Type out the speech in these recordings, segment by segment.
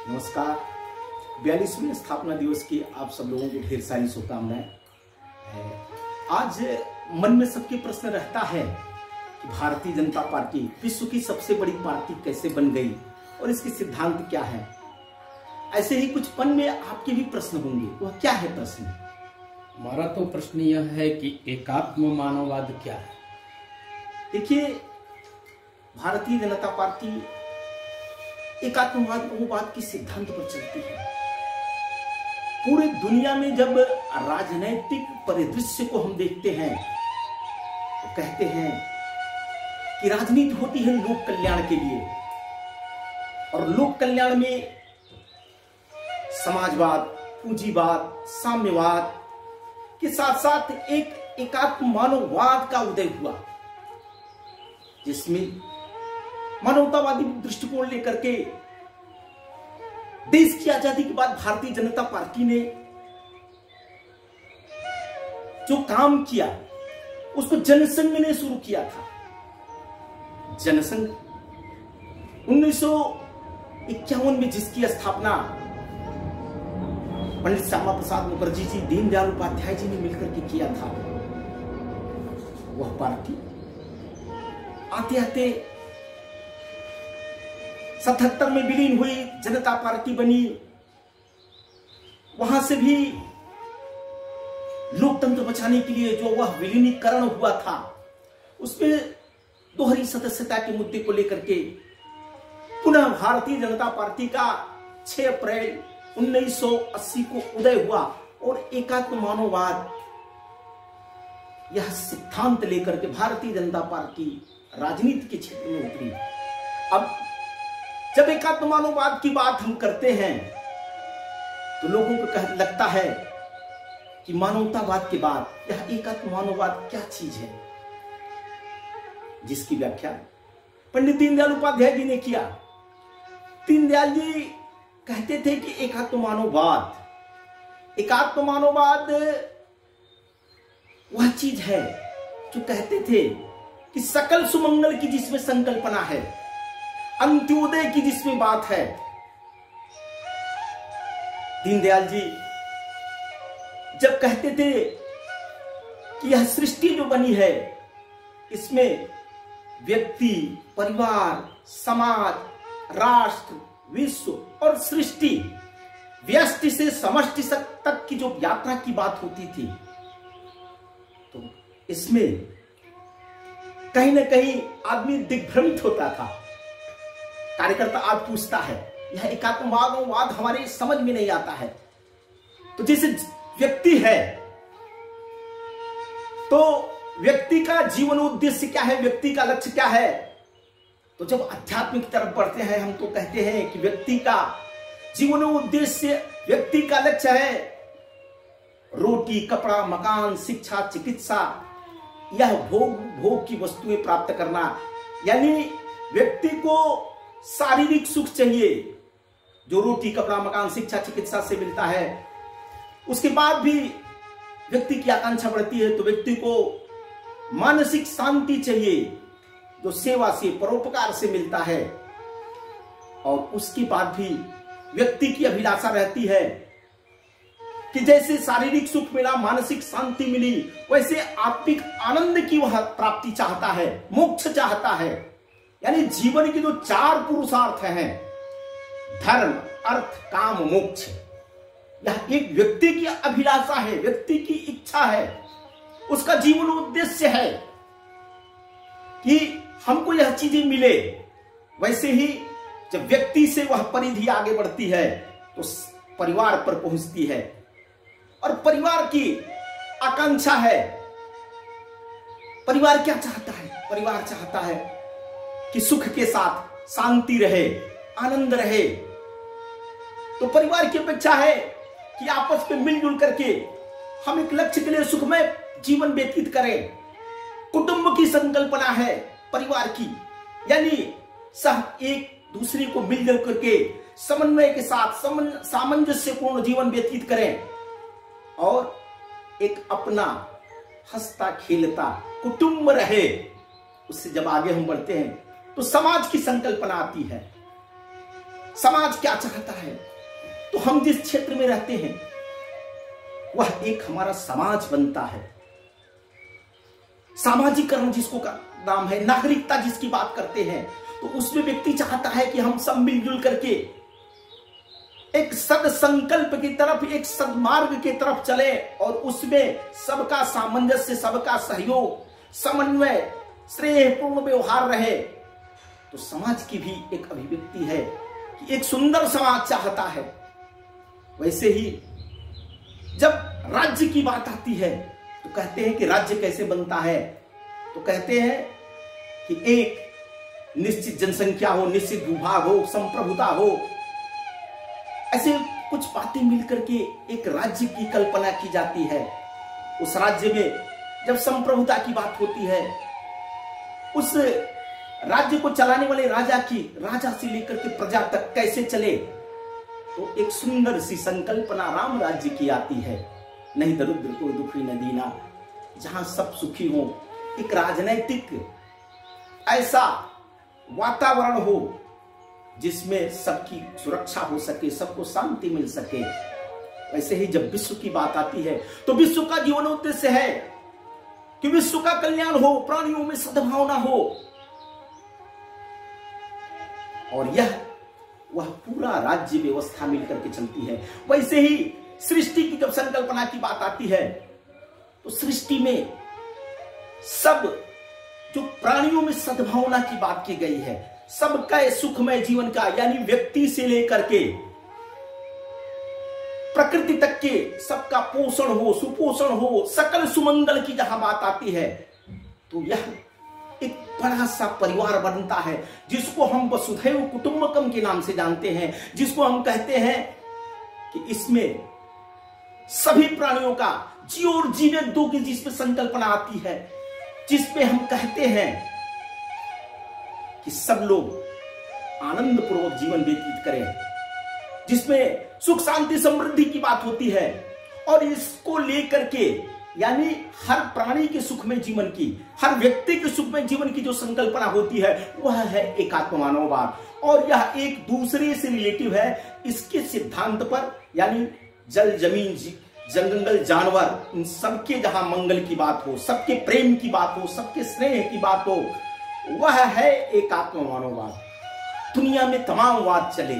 नमस्कार। 42वें स्थापना दिवस की आप सब लोगों को ढेर सारी शुभकामनाएं। आज मन में सबके प्रश्न रहता है कि भारतीय जनता पार्टी विश्व की सबसे बड़ी पार्टी कैसे बन गई और इसके सिद्धांत क्या है। ऐसे ही कुछ मन में आपके भी प्रश्न होंगे, वह क्या है प्रश्न? हमारा तो प्रश्न यह है कि एकात्म मानववाद क्या है। देखिए, भारतीय जनता पार्टी एकात्मवाद के सिद्धांत पर चलती है। पूरी दुनिया में जब राजनैतिक परिदृश्य को हम देखते हैं तो कहते हैं कि राजनीति होती है लोक कल्याण के लिए, और लोक कल्याण में समाजवाद, पूंजीवाद, साम्यवाद के साथ साथ एक एकात्म मानववाद का उदय हुआ, जिसमें मानवतावादी दृष्टिकोण लेकर के देश की आजादी के बाद भारतीय जनता पार्टी ने जो काम किया उसको जनसंघ ने शुरू किया था। जनसंघ 1951 में जिसकी स्थापना पंडित श्यामा प्रसाद मुखर्जी जी, दीनदयाल उपाध्याय जी ने मिलकर के किया था, वह पार्टी आते आते 77 में विलीन हुई, जनता पार्टी बनी। वहां से भी लोकतंत्र बचाने के लिए जो वह विलीनीकरण हुआ था, उसमें दोहरी सदस्यता के मुद्दे को लेकर के पुनः भारतीय जनता पार्टी का 6 अप्रैल 1980 को उदय हुआ और एकात्म मानववाद यह सिद्धांत लेकर के भारतीय जनता पार्टी राजनीति के क्षेत्र में उतरी। अब जब एकात्म मानववाद की बात हम करते हैं तो लोगों को लगता है कि मानवतावाद के बाद यह एकात्म मानववाद क्या चीज है, जिसकी व्याख्या पंडित दीनदयाल उपाध्याय जी ने किया। दीनदयाल जी कहते थे कि एकात्म मानववाद वह चीज है जो कहते थे कि सकल सुमंगल की जिसमें संकल्पना है, अंत्योदय की जिसमें बात है। दीनदयाल जी जब कहते थे कि यह सृष्टि जो बनी है, इसमें व्यक्ति, परिवार, समाज, राष्ट्र, विश्व और सृष्टि, व्यष्टि से समष्टि तक की जो यात्रा की बात होती थी, तो इसमें कहीं ना कहीं आदमी दिग्भ्रमित होता था। कार्यकर्ता आज पूछता है, यह एकात्मवाद हमारे समझ में नहीं आता है। तो जैसे व्यक्ति है तो व्यक्ति का जीवन उद्देश्य क्या है, व्यक्ति का लक्ष्य क्या है? तो जब आध्यात्मिक तरफ बढ़ते हैं हम तो कहते हैं कि व्यक्ति का जीवन उद्देश्य, व्यक्ति का लक्ष्य है रोटी, कपड़ा, मकान, शिक्षा, चिकित्सा, यह भोग की वस्तुएं प्राप्त करना। यानी व्यक्ति को शारीरिक सुख चाहिए जो रोटी, कपड़ा, मकान, शिक्षा, चिकित्सा से मिलता है। उसके बाद भी व्यक्ति की आकांक्षा बढ़ती है तो व्यक्ति को मानसिक शांति चाहिए जो सेवा से, परोपकार से मिलता है। और उसके बाद भी व्यक्ति की अभिलाषा रहती है कि जैसे शारीरिक सुख मिला, मानसिक शांति मिली, वैसे आत्मिक आनंद की वह प्राप्ति चाहता है, मोक्ष चाहता है। यानी जीवन के जो 4 पुरुषार्थ हैं, धर्म, अर्थ, काम, मोक्ष, यह एक व्यक्ति की अभिलाषा है, व्यक्ति की इच्छा है, उसका जीवन उद्देश्य है कि हमको यह चीजें मिले। वैसे ही जब व्यक्ति से वह परिधि आगे बढ़ती है तो परिवार पर पहुंचती है, और परिवार की आकांक्षा है। परिवार क्या चाहता है? परिवार चाहता है कि सुख के साथ शांति रहे, आनंद रहे। तो परिवार की अपेक्षा है कि आपस में मिलजुल करके हम एक लक्ष्य के लिए सुखमय जीवन व्यतीत करें। कुटुंब की संकल्पना है परिवार की, यानी सब एक दूसरे को मिलजुल करके समन्वय के साथ सामंजस्यपूर्ण जीवन व्यतीत करें, और एक अपना हंसता खेलता कुटुंब रहे। उससे जब आगे हम बढ़ते हैं तो समाज की संकल्पना आती है। समाज क्या चाहता है। तो हम जिस क्षेत्र में रहते हैं वह एक हमारा समाज बनता है। सामाजिकरण जिसको का नाम है, नागरिकता जिसकी बात करते हैं, तो उसमें व्यक्ति चाहता है कि हम सब मिलजुल करके एक सद संकल्प की तरफ, एक सदमार्ग की तरफ चले और उसमें सबका सामंजस्य, सबका सहयोग, समन्वय, श्रेयपूर्ण व्यवहार रहे। तो समाज की भी एक अभिव्यक्ति है कि एक सुंदर समाज चाहता है। वैसे ही जब राज्य की बात आती है तो कहते हैं कि राज्य कैसे बनता है, तो कहते हैं कि एक निश्चित जनसंख्या हो, निश्चित भूभाग हो, संप्रभुता हो, ऐसे कुछ बातें मिलकर के एक राज्य की कल्पना की जाती है। उस राज्य में जब संप्रभुता की बात होती है, उस राज्य को चलाने वाले राजा से लेकर के प्रजा तक कैसे चले, तो एक सुंदर सी संकल्पना राम राज्य की आती है। नहीं दरिद्र को दुखी न दीना, जहां सब सुखी हो, एक राजनैतिक ऐसा वातावरण हो जिसमें सबकी सुरक्षा हो सके, सबको शांति मिल सके। वैसे ही जब विश्व की बात आती है तो विश्व का जीवन उद्देश्य है कि विश्व का कल्याण हो, प्राणियों में सद्भावना हो, और वह पूरा राज्य व्यवस्था मिलकर के चलती है। वैसे ही सृष्टि की जब संकल्पना की बात आती है तो सृष्टि में सब जो प्राणियों में सद्भावना की बात की गई है, सबका सुखमय जीवन का, यानी व्यक्ति से लेकर के प्रकृति तक के सबका पोषण हो, सुपोषण हो, सकल सुमंगल की जहां बात आती है, तो यह एक बड़ा सा परिवार बनता है जिसको हम वसुधैव कुटुंबकम के नाम से जानते हैं, जिसको हम कहते हैं कि इसमें सभी प्राणियों का जी और जीवे दो की जिसमें संकल्पना आती है, जिसपे हम कहते हैं कि सब लोग आनंद पूर्वक जीवन व्यतीत करें, जिसमें सुख शांति समृद्धि की बात होती है। और इसको लेकर के, यानी हर प्राणी के सुख में जीवन की, हर व्यक्ति के सुख में जीवन की जो संकल्पना होती है वह है एकात्म मानववाद। और यह एक दूसरे से रिलेटिव है। इसके सिद्धांत पर, यानी जल जमीन जंगल जानवर, इन सबके जहां मंगल की बात हो, सबके प्रेम की बात हो, सबके स्नेह की बात हो, वह है एकात्म मानववाद। दुनिया में तमाम वाद चले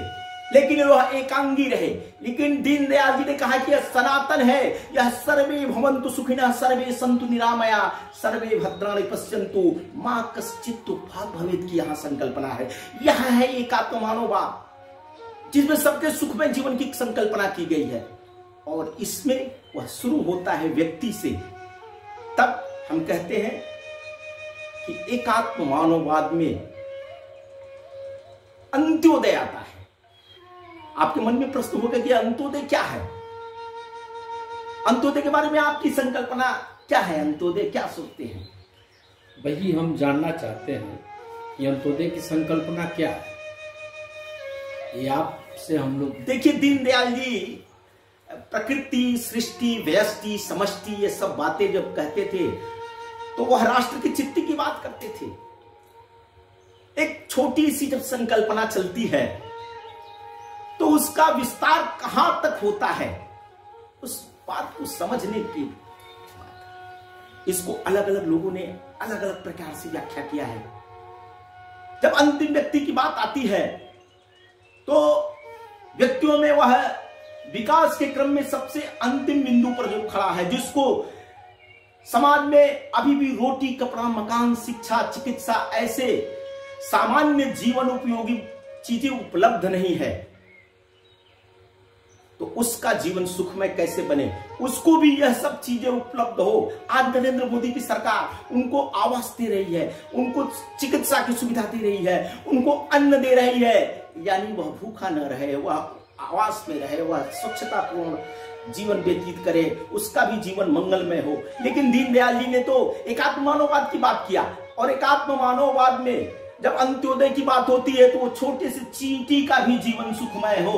लेकिन वह एकांगी रहे। लेकिन दीनदयाल जी ने कहा कि यह सनातन है, यह सर्वे भवन्तु सुखिनः, सर्वे सन्तु निरामया, सर्वे भद्राणि पश्यन्तु मा कश्चित् दुःखभाग् भवेत् की यहां संकल्पना है। यह है एकात्म मानववाद, जिसमें सबके सुख में जीवन की संकल्पना की गई है। और इसमें वह शुरू होता है व्यक्ति से। तब हम कहते हैं कि एकात्म मानववाद में अंत्योदय आता है। आपके मन में प्रश्न होगा कि अंत्योदय क्या है? अंत्योदय के बारे में आपकी संकल्पना क्या है? अंत्योदय क्या सोचते हैं? वही हम जानना चाहते हैं कि अंत्योदय की संकल्पना क्या है, ये आपसे हम लोग। देखिए, दीनदयाल जी प्रकृति, सृष्टि, व्यष्टि, समष्टि, ये सब बातें जब कहते थे तो वह राष्ट्र की चित्ती की बात करते थे। एक छोटी सी जब संकल्पना चलती है तो उसका विस्तार कहां तक होता है, उस बात को समझने की इसको अलग अलग लोगों ने अलग अलग प्रकार से व्याख्या किया है। जब अंतिम व्यक्ति की बात आती है तो व्यक्तियों में वह विकास के क्रम में सबसे अंतिम बिंदु पर जो खड़ा है, जिसको समाज में अभी भी रोटी, कपड़ा, मकान, शिक्षा, चिकित्सा, ऐसे सामान्य जीवन उपयोगी चीजें उपलब्ध नहीं है, तो उसका जीवन सुखमय कैसे बने, उसको भी यह सब चीजें उपलब्ध हो। आज नरेंद्र मोदी की सरकार उनको आवास दे रही है, उनको चिकित्सा की सुविधा दे रही है, उनको अन्न दे रही है, यानी वह भूखा न रहे, वह आवास में रहे, वह स्वच्छतापूर्ण जीवन व्यतीत करे, उसका भी जीवन मंगलमय हो। लेकिन दीनदयाल जी ने तो एकात्म मानववाद की बात किया, और एकात्म मानववाद में जब अंत्योदय की बात होती है तो वो छोटे से चींटी का भी जीवन सुखमय हो।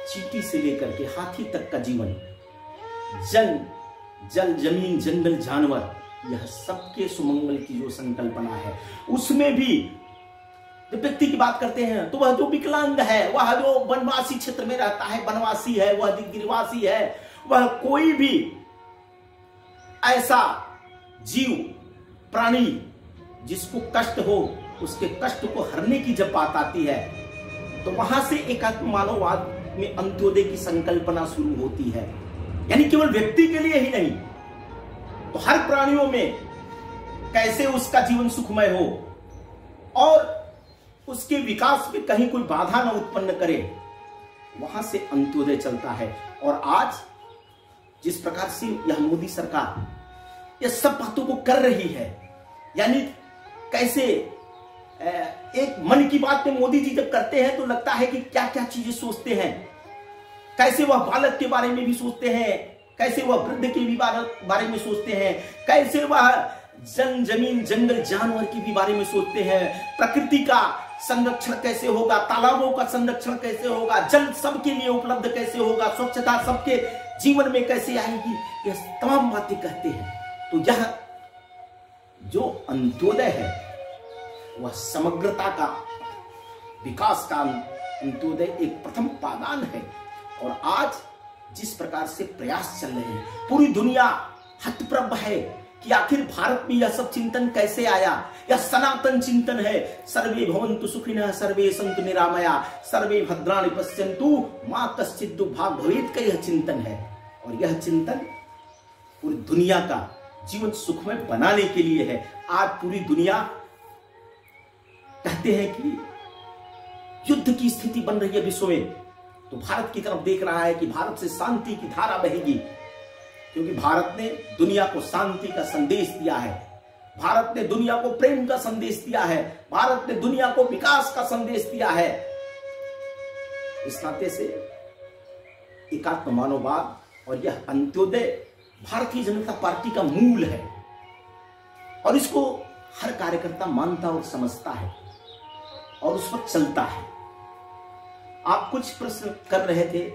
चींटी से लेकर के हाथी तक का जीवन, जल जमीन जंगल जानवर, यह सबके सुमंगल की जो संकल्पना है, उसमें भी जब व्यक्ति की बात करते हैं तो वह जो विकलांग है, वह जो वनवासी क्षेत्र में रहता है, वनवासी है, वह गिरिवासी है, वह कोई भी ऐसा जीव प्राणी जिसको कष्ट हो, उसके कष्ट को हरने की जब बात आती है तो वहां से एकात्म मानववाद में अंत्योदय की संकल्पना शुरू होती है। यानी केवल व्यक्ति के लिए ही नहीं, तो हर प्राणियों में कैसे उसका जीवन सुखमय हो और उसके विकास में कहीं कोई बाधा न उत्पन्न करे, वहां से अंत्योदय चलता है। और आज जिस प्रकार से यह मोदी सरकार यह सब बातों को कर रही है, यानी कैसे एक मन की बात में मोदी जी जब करते हैं तो लगता है कि क्या क्या चीजें सोचते हैं, कैसे वह बालक के बारे में भी सोचते हैं, कैसे वह वृद्ध के भी बारे में सोचते हैं, कैसे वह जमीन जंगल जानवर के भी बारे में सोचते हैं, प्रकृति का संरक्षण कैसे होगा, तालाबों का संरक्षण कैसे होगा, जल सबके लिए उपलब्ध कैसे होगा, स्वच्छता सबके जीवन में कैसे आएगी, यह तमाम बातें कहते हैं। तो यह जो अंत्योदय है वह समग्रता का, विकास का अंत्योदय एक प्रथम पादान है। और आज जिस प्रकार से प्रयास चल रहे हैं, पूरी दुनिया हतप्रभ है कि आखिर भारत में यह सब चिंतन कैसे आया। यह सनातन चिंतन है। सर्वे भवन्तु सुखिनः, सर्वे सन्तु निरामया, सर्वे भद्राणि पश्यन्तु मा कश्चित् दुर्भाग् भवेत् का यह चिंतन है। और यह चिंतन पूरी दुनिया का जीवन सुखमय बनाने के लिए है। आज पूरी दुनिया कहते हैं कि युद्ध की स्थिति बन रही है विश्व में, तो भारत की तरफ देख रहा है कि भारत से शांति की धारा बहेगी, क्योंकि भारत ने दुनिया को शांति का संदेश दिया है, भारत ने दुनिया को प्रेम का संदेश दिया है, भारत ने दुनिया को विकास का संदेश दिया है। इस नाते से एकात्म मानववाद और यह अंत्योदय भारतीय जनता पार्टी का मूल है और इसको हर कार्यकर्ता मानता और समझता है और उस पर चलता है। आप कुछ प्रश्न कर रहे थे।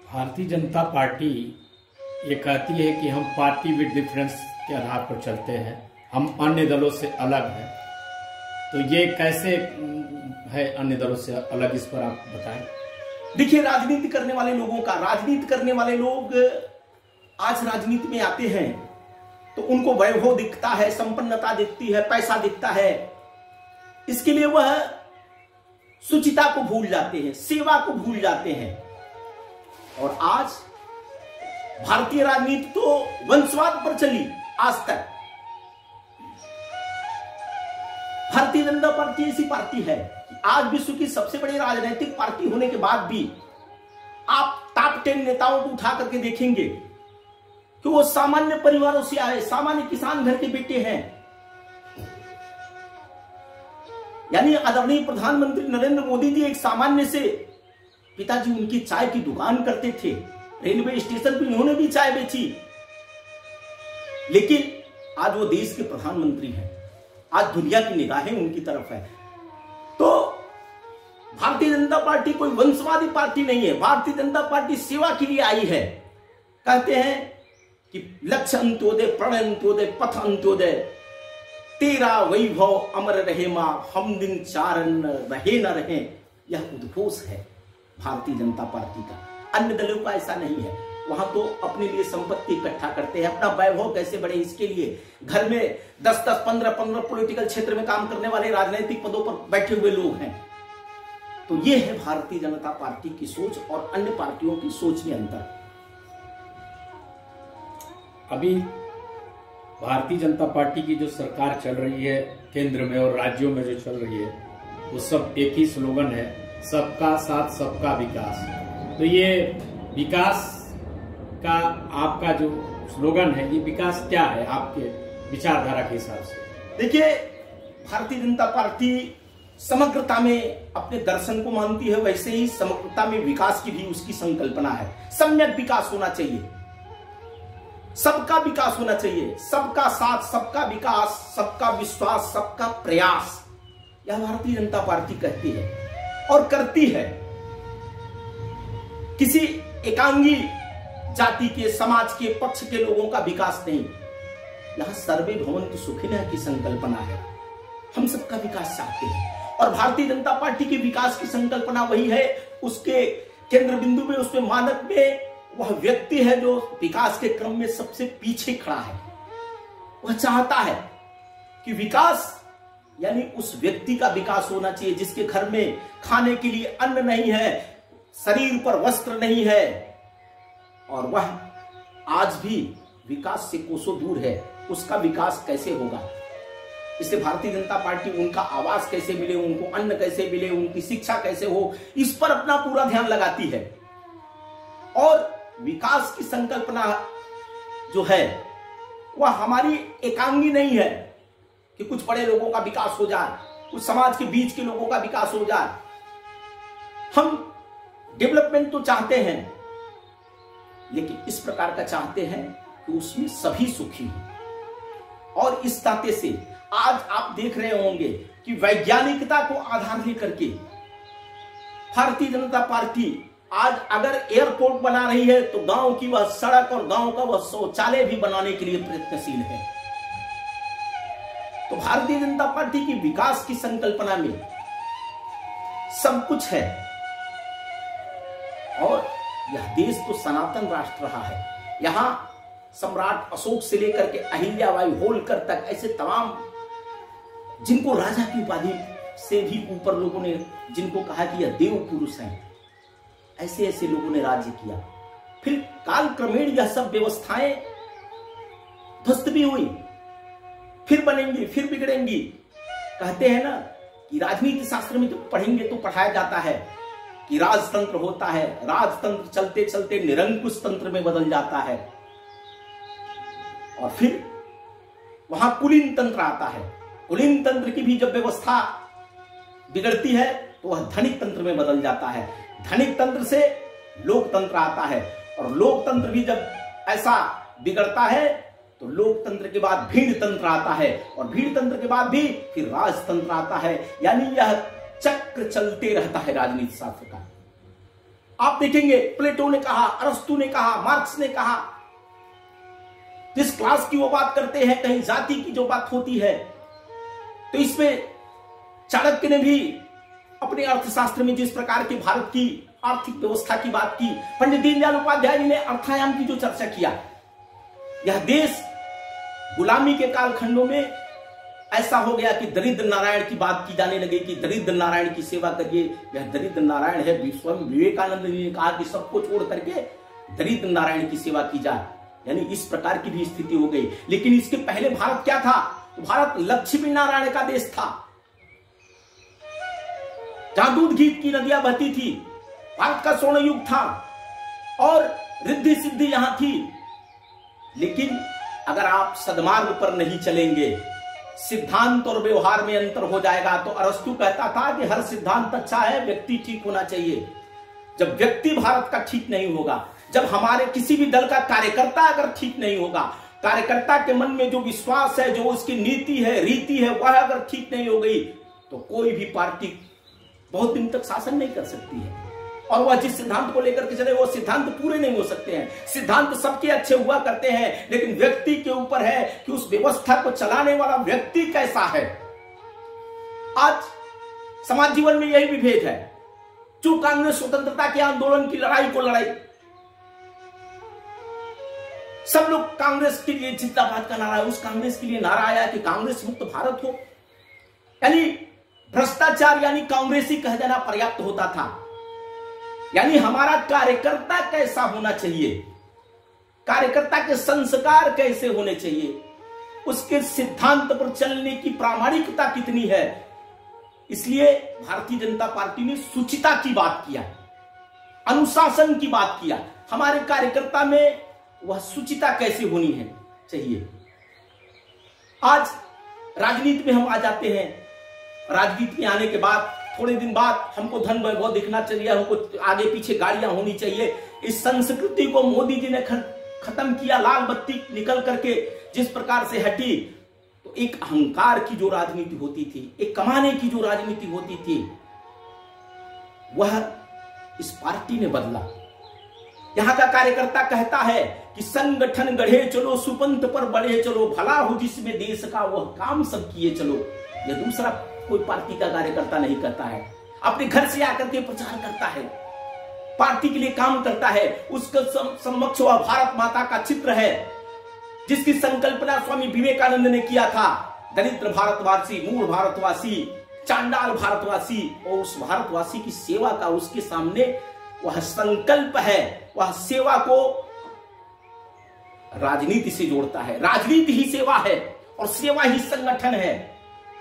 भारतीय जनता पार्टी ये कहती है कि हम पार्टी विद डिफरेंस के आधार पर चलते हैं, हम अन्य दलों से अलग हैं, तो ये कैसे है अन्य दलों से अलग, इस पर आप बताएं। देखिए, राजनीति करने वाले लोगों का, राजनीति करने वाले लोग आज राजनीति में आते हैं तो उनको वैभव दिखता है, संपन्नता दिखती है, पैसा दिखता है, इसके लिए वह शुचिता को भूल जाते हैं, सेवा को भूल जाते हैं। और आज भारतीय राजनीति तो वंशवाद पर चली आज तक। भारतीय जनता पार्टी ऐसी पार्टी है कि आज विश्व की सबसे बड़ी राजनीतिक पार्टी होने के बाद भी आप टॉप 10 नेताओं को उठा करके देखेंगे कि वो सामान्य परिवारों से आए, सामान्य किसान घर के बेटे हैं। यानी आदरणीय प्रधानमंत्री नरेंद्र मोदी जी एक सामान्य से, पिताजी उनकी चाय की दुकान करते थे, रेलवे स्टेशन पर उन्होंने भी चाय बेची, लेकिन आज वो देश के प्रधानमंत्री हैं। आज दुनिया की निगाहें उनकी तरफ है। तो भारतीय जनता पार्टी कोई वंशवादी पार्टी नहीं है। भारतीय जनता पार्टी सेवा के लिए आई है। कहते हैं कि लक्ष्य अंत्योदय, प्रण अंत्योदय, पथ अंत्योदय, तेरा वैभव अमर रहे मां, हम दिन चारण रहे न रहे, यह उद्घोष है भारतीय जनता पार्टी का। अन्य दलों का ऐसा नहीं है। वहां तो अपने लिए संपत्ति इकट्ठा करते हैं, अपना वैभव कैसे बढ़े इसके लिए घर में 10-10, 15-15 पॉलिटिकल क्षेत्र में काम करने वाले राजनीतिक पदों पर बैठे हुए लोग हैं। तो ये है भारतीय जनता पार्टी की सोच और अन्य पार्टियों की सोच में अंतर। अभी भारतीय जनता पार्टी की जो सरकार चल रही है केंद्र में और राज्यों में जो चल रही है, वो सब एक ही स्लोगन है, सबका साथ सबका विकास। तो ये विकास का आपका जो स्लोगन है, ये विकास क्या है आपके विचारधारा के हिसाब से? देखिए, भारतीय जनता पार्टी समग्रता में अपने दर्शन को मानती है, वैसे ही समग्रता में विकास की भी उसकी संकल्पना है। सम्यक विकास होना चाहिए, सबका विकास होना चाहिए, सबका साथ सबका विकास, सबका विश्वास, सबका प्रयास, यह भारतीय जनता पार्टी कहती है और करती है। किसी एकांगी जाति के, समाज के, पक्ष के लोगों का विकास नहीं। यहां सर्वे भवन्तु सुखिनः की संकल्पना है। हम सबका विकास चाहते हैं और भारतीय जनता पार्टी की विकास की संकल्पना वही है, उसके केंद्र बिंदु में, उसमें मानक में वह व्यक्ति है जो विकास के क्रम में सबसे पीछे खड़ा है। वह चाहता है कि विकास यानी उस व्यक्ति का विकास होना चाहिए जिसके घर में खाने के लिए अन्न नहीं है, शरीर पर वस्त्र नहीं है, और वह आज भी विकास से कोसों दूर है। उसका विकास कैसे होगा? इसलिए भारतीय जनता पार्टी उनका आवास कैसे मिले, उनको अन्न कैसे मिले, उनकी शिक्षा कैसे हो, इस पर अपना पूरा ध्यान लगाती है। और विकास की संकल्पना जो है वह हमारी एकांगी नहीं है कि कुछ बड़े लोगों का विकास हो जाए, कुछ समाज के बीच के लोगों का विकास हो जाए। हम डेवलपमेंट तो चाहते हैं, लेकिन इस प्रकार का चाहते हैं कि उसमें सभी सुखी हो। और इस नाते से आज आप देख रहे होंगे कि वैज्ञानिकता को आधार लेकर के भारतीय जनता पार्टी आज अगर एयरपोर्ट बना रही है तो गांव की वह सड़क और गांव का वह शौचालय भी बनाने के लिए प्रयत्नशील है। तो भारतीय जनता पार्टी की विकास की संकल्पना में सब कुछ है। और यह देश तो सनातन राष्ट्र रहा है। यहां सम्राट अशोक से लेकर के अहिल्याबाई होलकर तक ऐसे तमाम जिनको राजा की उपाधि से भी ऊपर लोगों ने जिनको कहा कि यह देव पुरुष हैं, ऐसे ऐसे लोगों ने राज्य किया। फिर काल क्रमेण यह सब व्यवस्थाएं ध्वस्त भी हुई, फिर बनेंगी, फिर बिगड़ेंगी। कहते हैं ना कि राजनीति शास्त्र में जब पढ़ेंगे तो पढ़ाया जाता है कि राजतंत्र होता है, राजतंत्र चलते चलते निरंकुश तंत्र में बदल जाता है, और फिर वहां कुलीन तंत्र आता है। कुलीन तंत्र की भी जब व्यवस्था बिगड़ती है तो वह धनिक तंत्र में बदल जाता है। धनिक तंत्र से लोकतंत्र आता है, और लोकतंत्र भी जब ऐसा बिगड़ता है तो लोकतंत्र के बाद भीड़ तंत्र आता है, और भीड़ तंत्र के बाद भी फिर राजतंत्र आता है। यानी यह चक्र चलते रहता है राजनीति शास्त्र का। आप देखेंगे प्लेटो ने कहा, अरस्तु ने कहा, मार्क्स ने कहा, जिस क्लास की वो बात करते हैं, कहीं जाति की जो बात होती है, तो इसमें चाणक्य ने भी अपने अर्थशास्त्र में जिस प्रकार की भारत की आर्थिक व्यवस्था की बात की, पंडित दीनदयाल उपाध्याय जी ने अर्थायाम की जो चर्चा किया, यह देश गुलामी के कालखंडों में ऐसा हो गया कि दरिद्र नारायण की बात की जाने लगी कि दरिद्र नारायण की सेवा करिए। यह दरिद्र नारायण है, स्वयं विवेकानंद जी ने कहा कि सबको छोड़ करके दरिद्र नारायण की सेवा की जाए। यानी इस प्रकार की भी स्थिति हो गई। लेकिन इसके पहले भारत क्या था? तो भारत लक्ष्मी नारायण का देश था, जहां दूध घी की नदियां बहती थी। भारत का स्वर्ण युग था और रिद्धि सिद्धि यहां थी। लेकिन अगर आप सदमार्ग पर नहीं चलेंगे, सिद्धांत और व्यवहार में अंतर हो जाएगा। तो अरस्तु कहता था कि हर सिद्धांत अच्छा है, व्यक्ति ठीक होना चाहिए। जब व्यक्ति भारत का ठीक नहीं होगा, जब हमारे किसी भी दल का कार्यकर्ता अगर ठीक नहीं होगा, कार्यकर्ता के मन में जो विश्वास है, जो उसकी नीति है, रीति है, वह अगर ठीक नहीं हो गई, तो कोई भी पार्टी बहुत दिन तक शासन नहीं कर सकती है। और वह जिस सिद्धांत को लेकर के चले, वो सिद्धांत पूरे नहीं हो सकते हैं। सिद्धांत सबके अच्छे हुआ करते हैं, लेकिन व्यक्ति के ऊपर है कि उस व्यवस्था को चलाने वाला व्यक्ति कैसा है। आज समाज जीवन में यही विभेद है। जो कांग्रेस स्वतंत्रता के आंदोलन की लड़ाई को लड़ाई, सब लोग कांग्रेस के लिए जिंदाबाद का नारा है, उस कांग्रेस के लिए नारा आया कि कांग्रेस मुक्त भारत हो। यानी भ्रष्टाचार यानी कांग्रेसी कह देना पर्याप्त होता था। यानी हमारा कार्यकर्ता कैसा होना चाहिए, कार्यकर्ता के संस्कार कैसे होने चाहिए, उसके सिद्धांत पर चलने की प्रामाणिकता कितनी है। इसलिए भारतीय जनता पार्टी ने शुचिता की बात किया, अनुशासन की बात किया। हमारे कार्यकर्ता में वह शुचिता कैसे होनी है चाहिए। आज राजनीति में हम आ जाते हैं, राजनीति में आने के बाद थोड़े दिन बाद हमको धन वैभव दिखना चाहिए, हमको आगे पीछे गाड़ियां होनी चाहिए। इस संस्कृति को मोदी जी ने खत्म किया। लाल बत्ती निकल करके जिस प्रकार से हटी, तो एक अहंकार की जो राजनीति होती थी, एक कमाने की जो राजनीति होती थी, वह इस पार्टी ने बदला। यहां का कार्यकर्ता कहता है कि संगठन गढ़े चलो, सुपंथ पर बढ़े चलो, भला हो जिसमें देश का वह काम सब किए चलो। यह दूसरा कोई पार्टी का कार्यकर्ता नहीं करता है। अपने घर से आकर के प्रचार करता है, पार्टी के लिए काम करता है। उसका समक्ष वह भारत माता का चित्र है, जिसकी संकल्पना स्वामी विवेकानंद ने किया था। दरिद्र भारतवासी, मूढ़ भारतवासी, चांडाल भारतवासी, और उस भारतवासी की सेवा का उसके सामने वह संकल्प है। वह सेवा को राजनीति से जोड़ता है। राजनीति ही सेवा है और सेवा ही संगठन है।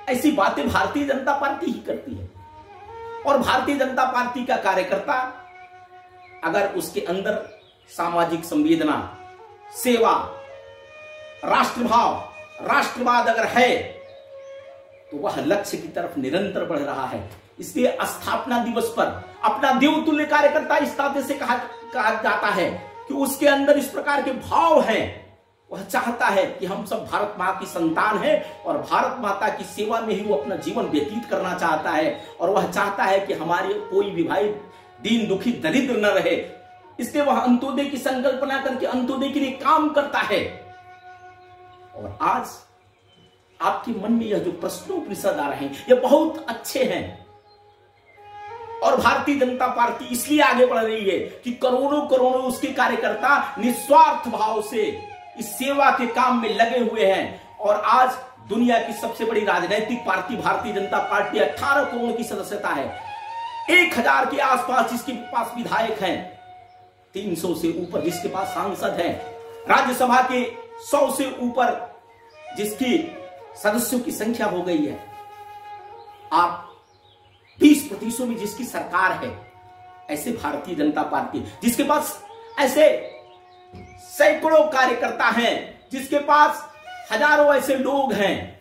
ऐसी बातें भारतीय जनता पार्टी ही करती है। और भारतीय जनता पार्टी का कार्यकर्ता अगर उसके अंदर सामाजिक संवेदना, सेवा, राष्ट्रभाव, राष्ट्रवाद अगर है, तो वह लक्ष्य की तरफ निरंतर बढ़ रहा है। इसलिए स्थापना दिवस पर अपना देवतुल्य कार्यकर्ता इस नाते से कहा जाता है कि उसके अंदर इस प्रकार के भाव हैं। वह चाहता है कि हम सब भारत मां की संतान हैं और भारत माता की सेवा में ही वो अपना जीवन व्यतीत करना चाहता है। और वह चाहता है कि हमारे कोई भी भाई दीन दुखी दरिद्र न रहे। इसलिए वह अंत्योदय की संकल्पना करके अंत्योदय के लिए काम करता है। और आज आपके मन में यह जो प्रश्नोपनिषद आ रहे हैं, यह बहुत अच्छे हैं। और भारतीय जनता पार्टी इसलिए आगे बढ़ रही है कि करोड़ों करोड़ों उसके कार्यकर्ता निस्वार्थ भाव से इस सेवा के काम में लगे हुए हैं। और आज दुनिया की सबसे बड़ी राजनीतिक पार्टी भारतीय जनता पार्टी 18 करोड़ की सदस्यता है। 1000 के आसपास जिसके पास विधायक हैं, 300 से ऊपर जिसके पास सांसद हैं, राज्यसभा के 100 से ऊपर जिसकी सदस्यों की संख्या हो गई है, आप 20% में जिसकी सरकार है, ऐसे भारतीय जनता पार्टी जिसके पास ऐसे सैकड़ों कार्यकर्ता हैं, जिसके पास हजारों ऐसे लोग हैं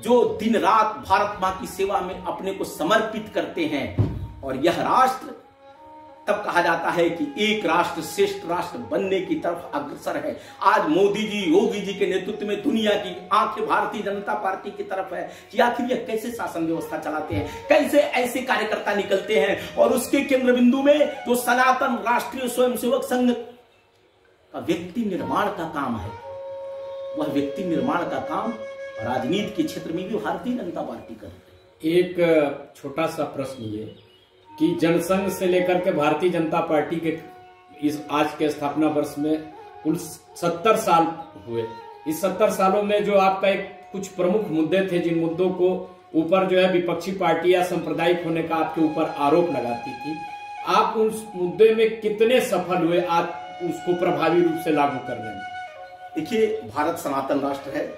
जो दिन रात भारत मां की सेवा में अपने को समर्पित करते हैं। और यह राष्ट्र तब कहा जाता है कि एक राष्ट्र श्रेष्ठ राष्ट्र बनने की तरफ अग्रसर है। आज मोदी जी, योगी जी के नेतृत्व में दुनिया की आंखें भारतीय जनता पार्टी की तरफ है कि आखिर यह कैसे शासन व्यवस्था चलाते हैं, कैसे ऐसे कार्यकर्ता निकलते हैं। और उसके केंद्र बिंदु में जो सनातन राष्ट्रीय स्वयंसेवक संघ का व्यक्ति निर्माण का काम है, वह व्यक्ति निर्माण का काम राजनीति के क्षेत्र में भी भारतीय जनता पार्टी करती है। एक छोटा सा प्रश्न ये कि जनसंघ से लेकर के भारतीय जनता पार्टी के इस आज के स्थापना वर्ष में कुल 70 साल हुए। इस 70 सालों में जो आपका एक कुछ प्रमुख मुद्दे थे, जिन मुद्दों को ऊपर जो है विपक्षी पार्टियां सांप्रदायिक होने का आपके ऊपर आरोप लगाती थी, आप उस मुद्दे में कितने सफल हुए आप उसको प्रभावी रूप से लागू करने में? देखिए, भारत सनातन राष्ट्र है,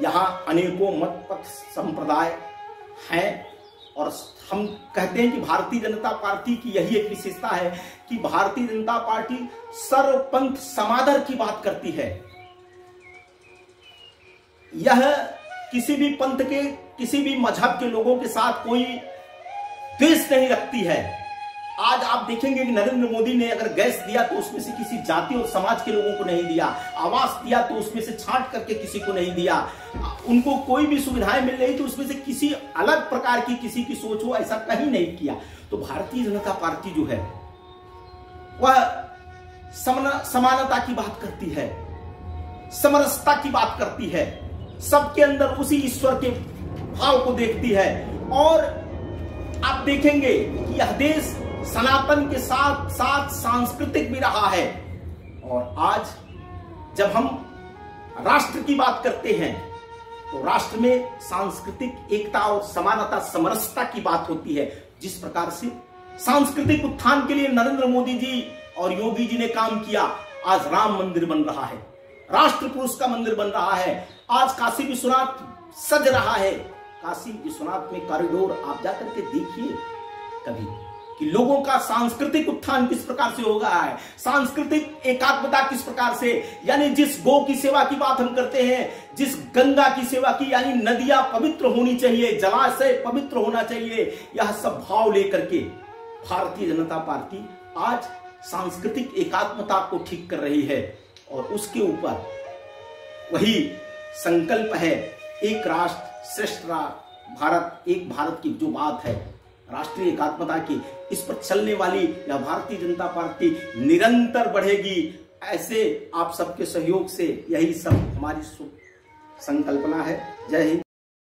यहाँ अनेकों मत पथ संप्रदाय हैं। और हम कहते हैं कि भारतीय जनता पार्टी की यही एक विशेषता है कि भारतीय जनता पार्टी सर्वपंथ समादर की बात करती है। यह किसी भी पंथ के, किसी भी मजहब के लोगों के साथ कोई द्वेष नहीं रखती है। आज आप देखेंगे कि नरेंद्र मोदी ने अगर गैस दिया तो उसमें से किसी जाति और समाज के लोगों को नहीं दिया, आवास दिया तो उसमें से छांट करके किसी को नहीं दिया, उनको कोई भी सुविधाएं मिल रही तो उसमें से किसी अलग प्रकार की किसी की सोच हो, ऐसा कहीं नहीं किया। तो भारतीय जनता पार्टी जो है वह समानता की बात करती है, समरसता की बात करती है, सबके अंदर उसी ईश्वर के भाव को देखती है। और आप देखेंगे कि यह देश सनातन के साथ साथ सांस्कृतिक भी रहा है। और आज जब हम राष्ट्र की बात करते हैं तो राष्ट्र में सांस्कृतिक एकता और समानता, समरसता की बात होती है। जिस प्रकार से सांस्कृतिक उत्थान के लिए नरेंद्र मोदी जी और योगी जी ने काम किया, आज राम मंदिर बन रहा है, राष्ट्र पुरुष का मंदिर बन रहा है, आज काशी विश्वनाथ सज रहा है। काशी विश्वनाथ में कॉरिडोर आप जाकर के देखिए कभी कि लोगों का सांस्कृतिक उत्थान किस प्रकार से हो रहा है, सांस्कृतिक एकात्मता किस प्रकार से, यानी जिस गौ की सेवा की बात हम करते हैं, जिस गंगा की सेवा की, यानी नदियां पवित्र होनी चाहिए, जलाशय पवित्र होना चाहिए, यह सब भाव लेकर के भारतीय जनता पार्टी आज सांस्कृतिक एकात्मता को ठीक कर रही है। और उसके ऊपर वही संकल्प है एक राष्ट्र श्रेष्ठ भारत, एक भारत की जो बात है राष्ट्रीय एकात्मता की, इस पर चलने वाली यह भारतीय जनता पार्टी निरंतर बढ़ेगी। ऐसे आप सबके सहयोग से यही सब हमारी संकल्पना है। जय हिंद।